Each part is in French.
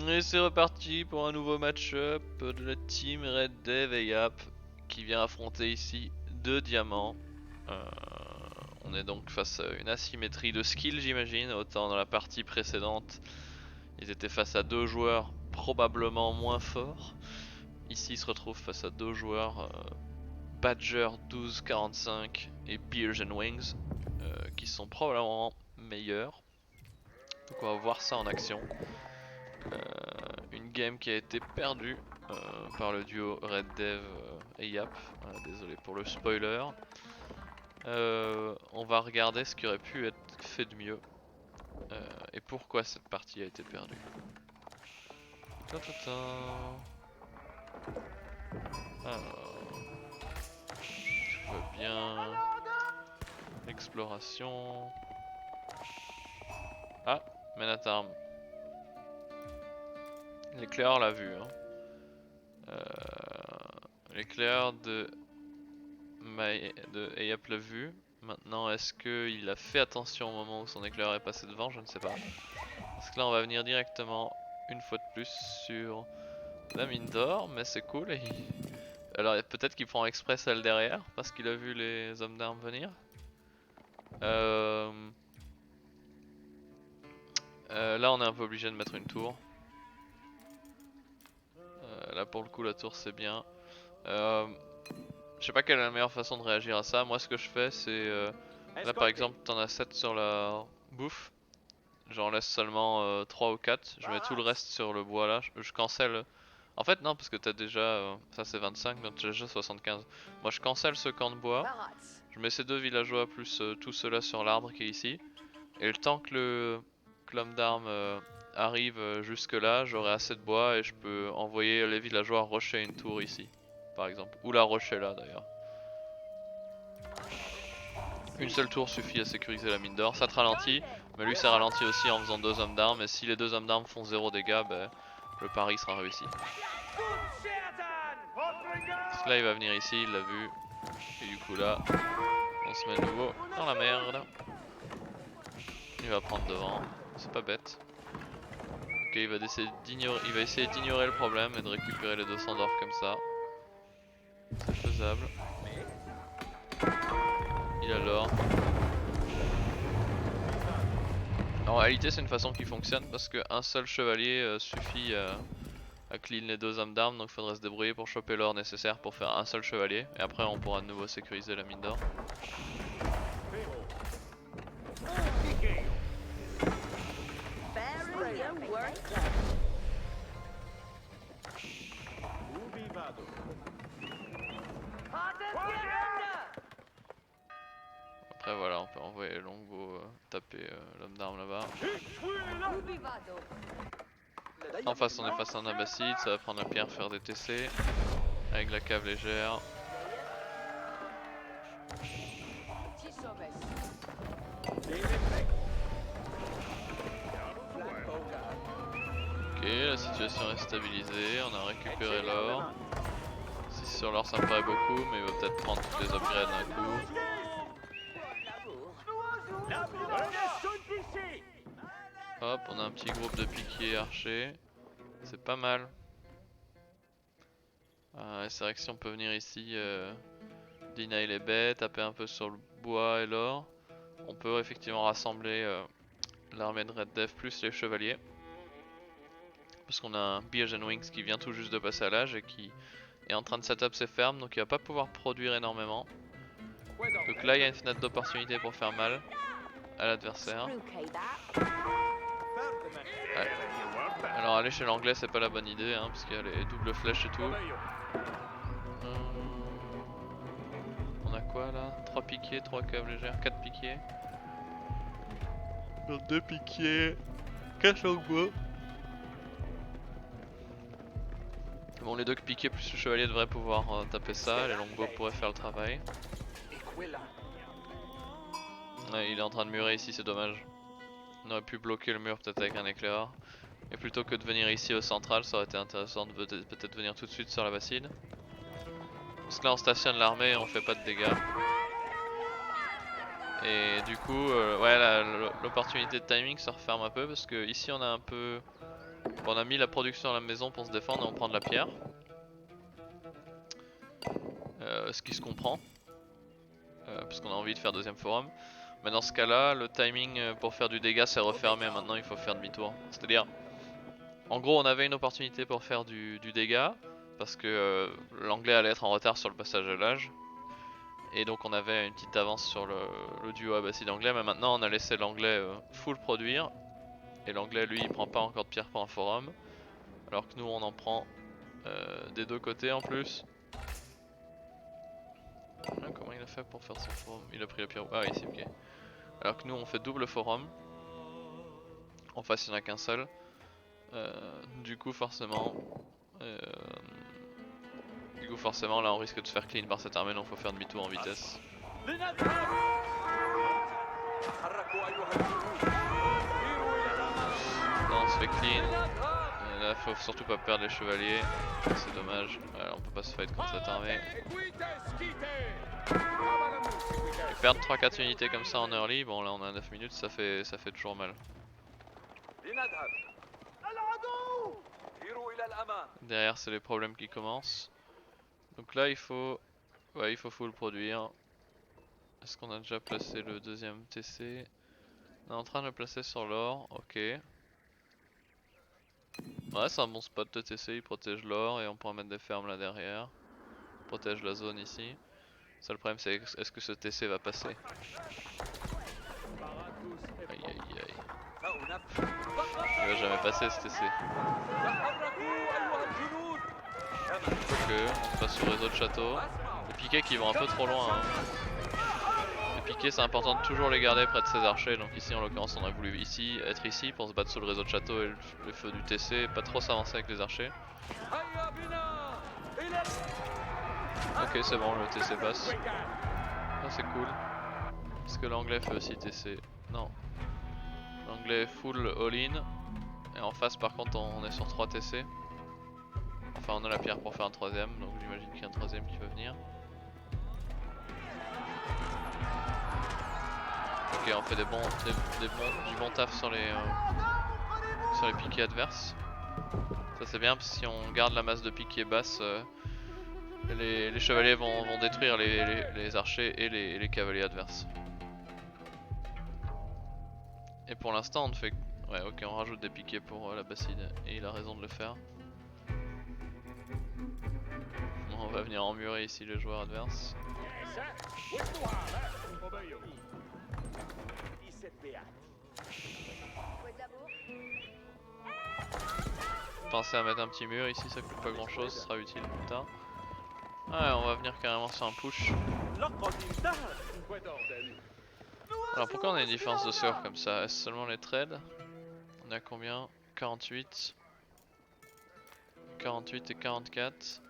Et c'est reparti pour un nouveau match-up de la team Red Dev et Yap qui vient affronter ici deux diamants. On est donc face à une asymétrie de skill, j'imagine. Autant dans la partie précédente ils étaient face à deux joueurs probablement moins forts. Ici ils se retrouvent face à deux joueurs Badger 1245 et Beers and Wings qui sont probablement meilleurs. Donc on va voir ça en action. Une game qui a été perdue par le duo Red Dev et Yap. Désolé pour le spoiler. On va regarder ce qui aurait pu être fait de mieux et pourquoi cette partie a été perdue. Alors, tout va bien. Exploration. Ah, men at arms. L'éclair l'a vu. Hein. L'éclair de Ayap l'a vu. Maintenant, est-ce qu'il a fait attention au moment où son éclair est passé devant? Je ne sais pas. Parce que là, on va venir directement, une fois de plus, sur la mine d'or. Mais c'est cool. Alors, peut-être qu'il prend exprès celle derrière, parce qu'il a vu les hommes d'armes venir. Là, on est un peu obligé de mettre une tour. Là, pour le coup, la tour, c'est bien. Je sais pas quelle est la meilleure façon de réagir à ça. Moi, ce que je fais, c'est... là, par exemple, t'en as 7 sur la bouffe. J'en laisse seulement 3 ou 4. Je mets tout le reste sur le bois là. Je cancelle. En fait, non, parce que t'as déjà... ça, c'est 25, donc t'as déjà 75. Moi, je cancelle ce camp de bois. Je mets ces deux villageois plus tout cela sur l'arbre qui est ici. Et le temps que le l'homme d'armes arrive jusque là, j'aurai assez de bois et je peux envoyer les villageois rusher une tour ici, par exemple. Ou la rusher là d'ailleurs. Une seule tour suffit à sécuriser la mine d'or, ça te ralentit, mais lui ça ralentit aussi en faisant deux hommes d'armes, et si les deux hommes d'armes font 0 dégâts, ben, le pari sera réussi. Parce que là il va venir ici, il l'a vu, et du coup là, on se met de nouveau dans la merde. Il va prendre devant, c'est pas bête. Ok, il va essayer d'ignorer le problème et de récupérer les 200 d'or comme ça. C'est faisable. Il a l'or. En réalité c'est une façon qui fonctionne parce qu'un seul chevalier suffit à clean les deux hommes d'armes, donc il faudrait se débrouiller pour choper l'or nécessaire pour faire un seul chevalier. Et après on pourra de nouveau sécuriser la mine d'or. Après voilà, on peut envoyer les longbows taper l'homme d'armes là-bas. En face on est face à un abbasside, ça va prendre la pierre faire des TC avec la cave légère. Ok, la situation est stabilisée, on a récupéré l'or. 6 sur l'or ça me paraît beaucoup, mais il va peut-être prendre toutes les upgrades d'un coup. Hop, on a un petit groupe de piquiers archers. C'est pas mal. C'est vrai que si on peut venir ici deny les bêtes, taper un peu sur le bois et l'or, on peut effectivement rassembler l'armée de Red Dev plus les chevaliers. Parce qu'on a un Beers and Wings qui vient tout juste de passer à l'âge et qui est en train de setup ses fermes, donc il va pas pouvoir produire énormément. Donc là il y a une fenêtre d'opportunité pour faire mal à l'adversaire. Ouais. Alors aller chez l'anglais c'est pas la bonne idée hein, parce qu'il y a les doubles flèches et tout. On a quoi là? 3 piquiers, 3 caves légères, 4 piquiers. 2 piquiers, 4 longbows. Bon, les deux piquiers plus le chevalier devraient pouvoir taper ça, les longbows pourraient faire le travail. Ouais, il est en train de murer ici, c'est dommage. On aurait pu bloquer le mur peut-être avec un éclaireur. Et plutôt que de venir ici au central, ça aurait été intéressant de peut-être venir tout de suite sur la bassine. Parce que là on stationne l'armée et on fait pas de dégâts. Et du coup, ouais, l'opportunité de timing se referme un peu parce que ici on a un peu Bon, on a mis la production à la maison pour se défendre et on prend de la pierre. Ce qui se comprend. Parce qu'on a envie de faire deuxième forum. Mais dans ce cas là, le timing pour faire du dégât c'est refermé, maintenant il faut faire demi-tour. C'est à dire, en gros on avait une opportunité pour faire du dégât, parce que l'anglais allait être en retard sur le passage de l'âge. Et donc on avait une petite avance sur le duo Abbasside anglais, mais maintenant on a laissé l'anglais full produire. Et l'anglais lui il prend pas encore de pierre pour un forum. Alors que nous on en prend des deux côtés en plus. Ah, comment il a fait pour faire son forum? Il a pris la pierre. Ah ici, ok. Alors que nous on fait double forum. En face il n'y en a qu'un seul. Du coup forcément là on risque de se faire clean par cette armée, donc faut faire demi-tour en vitesse. Non, on se fait clean. Là faut surtout pas perdre les chevaliers, c'est dommage. Voilà, on peut pas se fight contre cette armée. Et perdre 3-4 unités comme ça en early, bon là on a 9 minutes, ça fait toujours mal. Derrière c'est les problèmes qui commencent. Donc là il faut full produire. Est-ce qu'on a déjà placé le deuxième TC? On est en train de le placer sur l'or, ok. Ouais, c'est un bon spot de TC, il protège l'or et on pourra mettre des fermes là derrière. Protège la zone ici. Ça, le problème c'est est-ce que ce TC va passer? Aïe aïe aïe. Il va jamais passer ce TC. Quoique, on passe sur le réseau de château. Les piquets qui vont un peu trop loin. Hein. Les piquets c'est important de toujours les garder près de ses archers. Donc ici en l'occurrence on a voulu être ici pour se battre sur le réseau de château et le feu du TC. Pas trop s'avancer avec les archers. Ok c'est bon, le TC passe. Ah, c'est cool. Est-ce que l'anglais fait aussi TC? Non. L'anglais full all-in. Et en face par contre on est sur 3 TC. Enfin on a la pierre pour faire un troisième, donc j'imagine qu'il y a un troisième qui va venir. Ok, on fait du bon taf sur les piquets adverses. Ça c'est bien parce que si on garde la masse de piquets basse, les chevaliers vont détruire les archers et les cavaliers adverses. Et pour l'instant on ne fait... Ouais ok, on rajoute des piquets pour l'Abbasside et il a raison de le faire. Bon, on va venir emmurer ici les joueurs adverses. Pensez à mettre un petit mur ici, ça coûte pas grand chose, ça sera utile plus tard. Ouais, on va venir carrément sur un push. Alors pourquoi on a une différence de score comme ça? Est-ce seulement les trades? On a combien? 48 et 44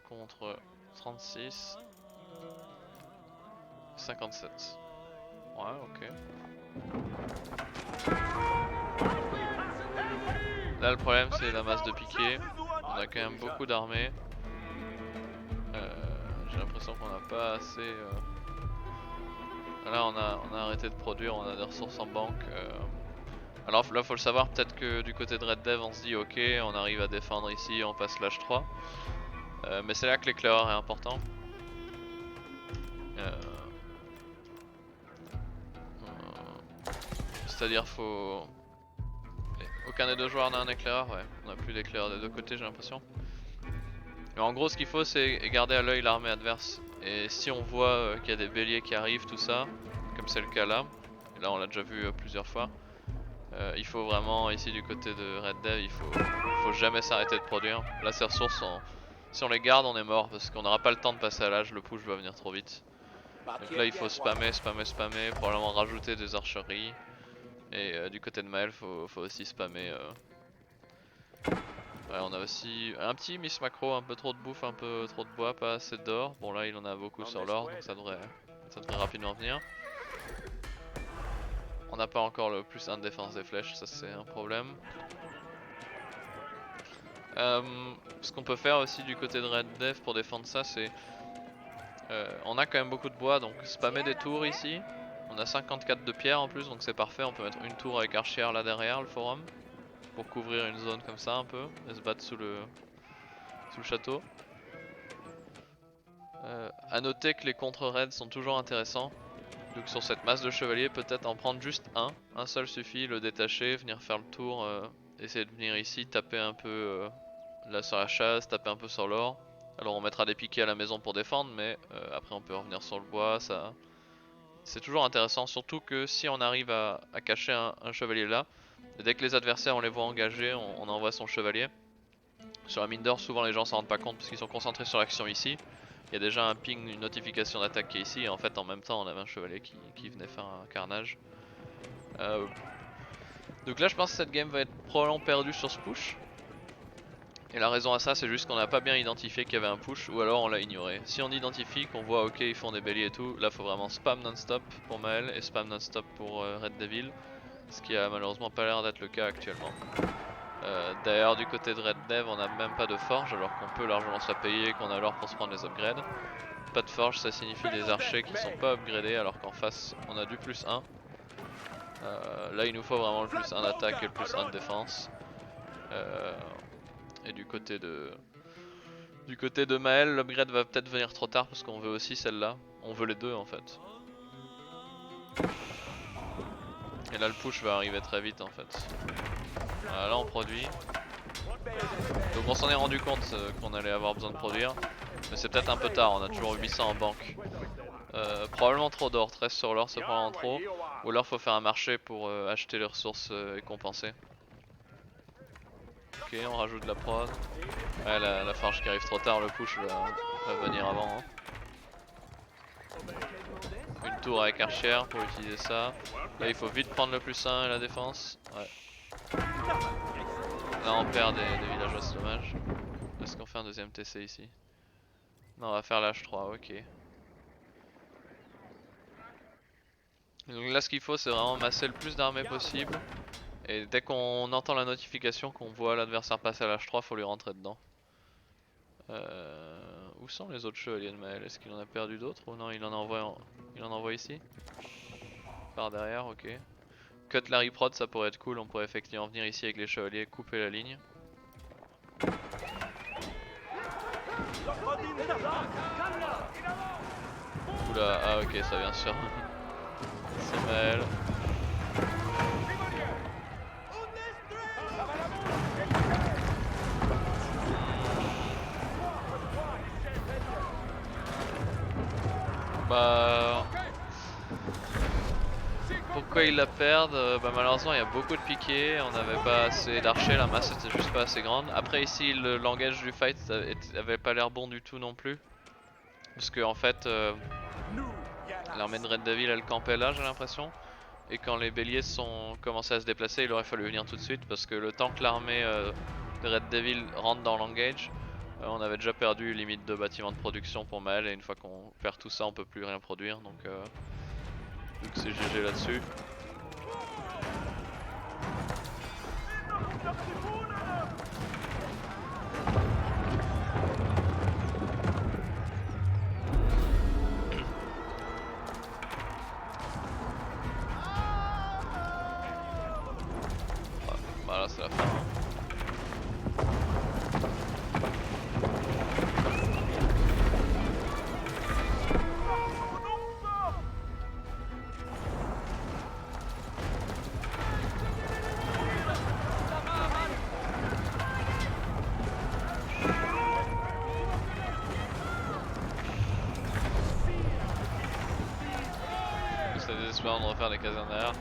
contre 36 57. Ouais, ok. Là le problème c'est la masse de piquets. On a quand même beaucoup d'armées. J'ai l'impression qu'on n'a pas assez... Là on a arrêté de produire, on a des ressources en banque. Alors là faut le savoir, peut-être que du côté de Red Dev on se dit ok on arrive à défendre ici, on passe l'âge 3. Mais c'est là que l'éclaireur est important. C'est-à-dire faut... Aucun des deux joueurs n'a un éclaireur, ouais. On n'a plus d'éclaireur des deux côtés j'ai l'impression. Mais en gros ce qu'il faut c'est garder à l'œil l'armée adverse. Et si on voit qu'il y a des béliers qui arrivent, tout ça, comme c'est le cas là, et là on l'a déjà vu plusieurs fois, il faut vraiment, ici du côté de Red Dev, il faut jamais s'arrêter de produire. Là ces ressources, si on les garde on est mort parce qu'on n'aura pas le temps de passer à l'âge, le push va venir trop vite. Donc là il faut spammer, probablement rajouter des archeries. Et du côté de Maël faut aussi spammer. Ouais, on a aussi un petit miss macro, un peu trop de bouffe, un peu trop de bois, pas assez d'or. Bon là il en a beaucoup sur l'or donc ça devrait rapidement venir. On n'a pas encore le plus 1 de défense des flèches, ça c'est un problème. Ce qu'on peut faire aussi du côté de Red Dev pour défendre ça c'est... on a quand même beaucoup de bois donc spammer des tours ici. On a 54 de pierre en plus donc c'est parfait, on peut mettre une tour avec archère là derrière le forum. pour couvrir une zone comme ça un peu et se battre sous le château. A noter que les contre-raids sont toujours intéressants. Donc sur cette masse de chevaliers, peut-être en prendre juste un seul suffit, le détacher, venir faire le tour, essayer de venir ici, taper un peu là sur la chasse, taper un peu sur l'or. Alors on mettra des piquets à la maison pour défendre, mais après on peut revenir sur le bois, ça... C'est toujours intéressant, surtout que si on arrive à cacher un chevalier là, et dès que les adversaires on les voit engagés, on envoie son chevalier. Sur la mine d'or, souvent les gens s'en rendent pas compte parce qu'ils sont concentrés sur l'action ici. Il y a déjà un ping, une notification d'attaque qui est ici, et en fait en même temps on avait un chevalier qui venait faire un carnage. Donc là je pense que cette game va être probablement perdue sur ce push. Et la raison à ça c'est juste qu'on n'a pas bien identifié qu'il y avait un push, ou alors on l'a ignoré. Si on identifie qu'on voit ok ils font des béliers et tout, là faut vraiment spam non-stop pour Mael et spam non-stop pour Red Devil. Ce qui a malheureusement pas l'air d'être le cas actuellement. D'ailleurs du côté de Red Dev on n'a même pas de forge alors qu'on peut largement se la payer, qu'on a l'or pour se prendre les upgrades. Pas de forge, ça signifie des archers qui sont pas upgradés alors qu'en face on a du plus 1. Là il nous faut vraiment le plus 1 d'attaque et le plus 1 de défense. Et du côté de Mael, l'upgrade va peut-être venir trop tard parce qu'on veut aussi celle-là. On veut les deux en fait. Et là le push va arriver très vite en fait. Voilà, là on produit. Donc on s'en est rendu compte qu'on allait avoir besoin de produire. Mais c'est peut-être un peu tard, on a toujours 800 en banque. Probablement trop d'or, 13 sur l'or c'est probablement trop. Ou alors faut faire un marché pour acheter les ressources et compenser. Ok, on rajoute de la prod. Ouais, la forge qui arrive trop tard, le push va venir avant. Hein. Une tour avec archère pour utiliser ça. Là il faut vite prendre le plus 1 et la défense. Ouais. Là on perd des villageois, c'est dommage. Est-ce qu'on fait un deuxième TC ici? Non, on va faire l'H3, ok. Donc là ce qu'il faut c'est vraiment masser le plus d'armées possible. Et dès qu'on entend la notification qu'on voit l'adversaire passer à l'H3, faut lui rentrer dedans. Où sont les autres chevaliers de Mael? Est-ce qu'il en a perdu d'autres ou non il en envoie ici? Par derrière, ok. Cutlery prod ça pourrait être cool, on pourrait effectivement venir ici avec les chevaliers, couper la ligne. Oula, ah ok ça vient sûr. C'est Mael. Bah... Pourquoi ils la perdent? Bah malheureusement il y a beaucoup de piquets, on n'avait pas assez d'archers, la masse était juste pas assez grande. Après ici le langage du fight avait pas l'air bon du tout non plus. Parce que en fait l'armée de Red Devil elle campait là j'ai l'impression. Et quand les béliers sont commencé à se déplacer il aurait fallu venir tout de suite. Parce que le temps que l'armée de Red Devil rentre dans l'engage, on avait déjà perdu limite 2 bâtiments de production pour Mael. Et une fois qu'on perd tout ça on peut plus rien produire. Donc c'est GG là-dessus. Bah là c'est la fin. Hein. C'est désespérant de refaire les casernes derrière.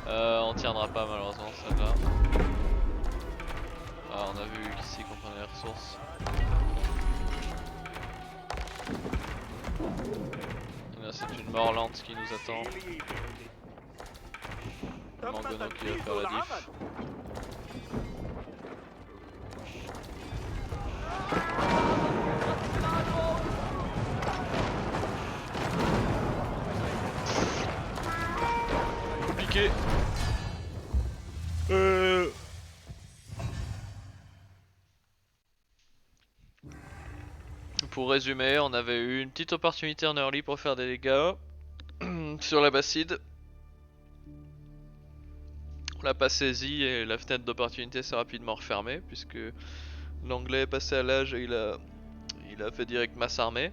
On tiendra pas malheureusement celle-là. Ah, on a vu qu'ici qu'on prenait les ressources. Là c'est une mort lente qui nous attend. Mangono qui va faire la diff. Compliqué. Pour résumer, on avait eu une petite opportunité en early pour faire des dégâts sur l'Abbasside. On l'a pas saisi et la fenêtre d'opportunité s'est rapidement refermée puisque l'anglais est passé à l'âge et il a fait direct masse armée.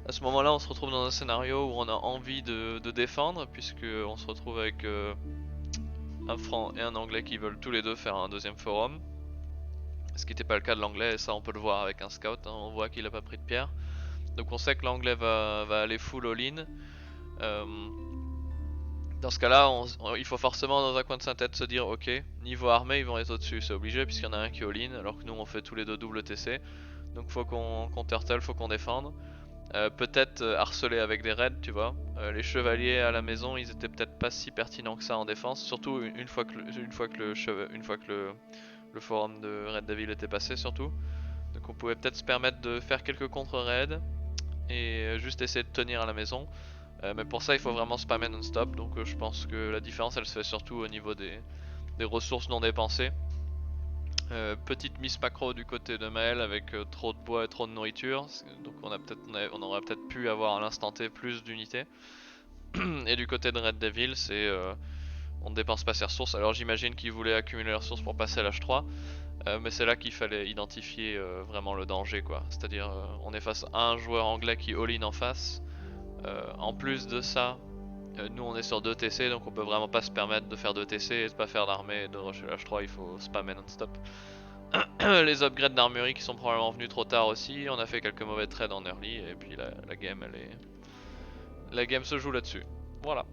À ce moment là on se retrouve dans un scénario où on a envie de défendre puisque on se retrouve avec un franc et un anglais qui veulent tous les deux faire un deuxième forum. Ce qui n'était pas le cas de l'anglais et ça on peut le voir avec un scout, hein. On voit qu'il a pas pris de pierre. Donc on sait que l'anglais va aller full all-in. Dans ce cas là il faut forcément dans un coin de sa tête se dire ok, niveau armée ils vont être au-dessus, c'est obligé puisqu'il y en a un qui est all-in alors que nous on fait tous les deux double TC. Donc faut qu'on turtle, faut qu'on défende. Peut-être harceler avec des raids, tu vois. Les chevaliers à la maison, ils étaient peut-être pas si pertinents que ça en défense, surtout une fois que le forum de Red Devil était passé, surtout. Donc on pouvait peut-être se permettre de faire quelques contre-raids et juste essayer de tenir à la maison. Mais pour ça, il faut vraiment spammer non-stop. Donc je pense que la différence, elle se fait surtout au niveau des ressources non dépensées. Petite miss macro du côté de Maël avec trop de bois et trop de nourriture, donc on aurait peut-être pu avoir à l'instant T plus d'unités. Et du côté de Red Devil, c'est on ne dépense pas ses ressources. Alors j'imagine qu'ils voulaient accumuler les ressources pour passer à l'âge 3, mais c'est là qu'il fallait identifier vraiment le danger, quoi. C'est-à-dire on est face à un joueur anglais qui all-in en face. En plus de ça, nous on est sur 2 TC, donc on peut vraiment pas se permettre de faire 2 TC et de pas faire d'armée et de rusher l'âge 3, il faut spammer non-stop. Les upgrades d'armurerie qui sont probablement venus trop tard aussi, on a fait quelques mauvais trades en early et puis la game se joue là-dessus. Voilà.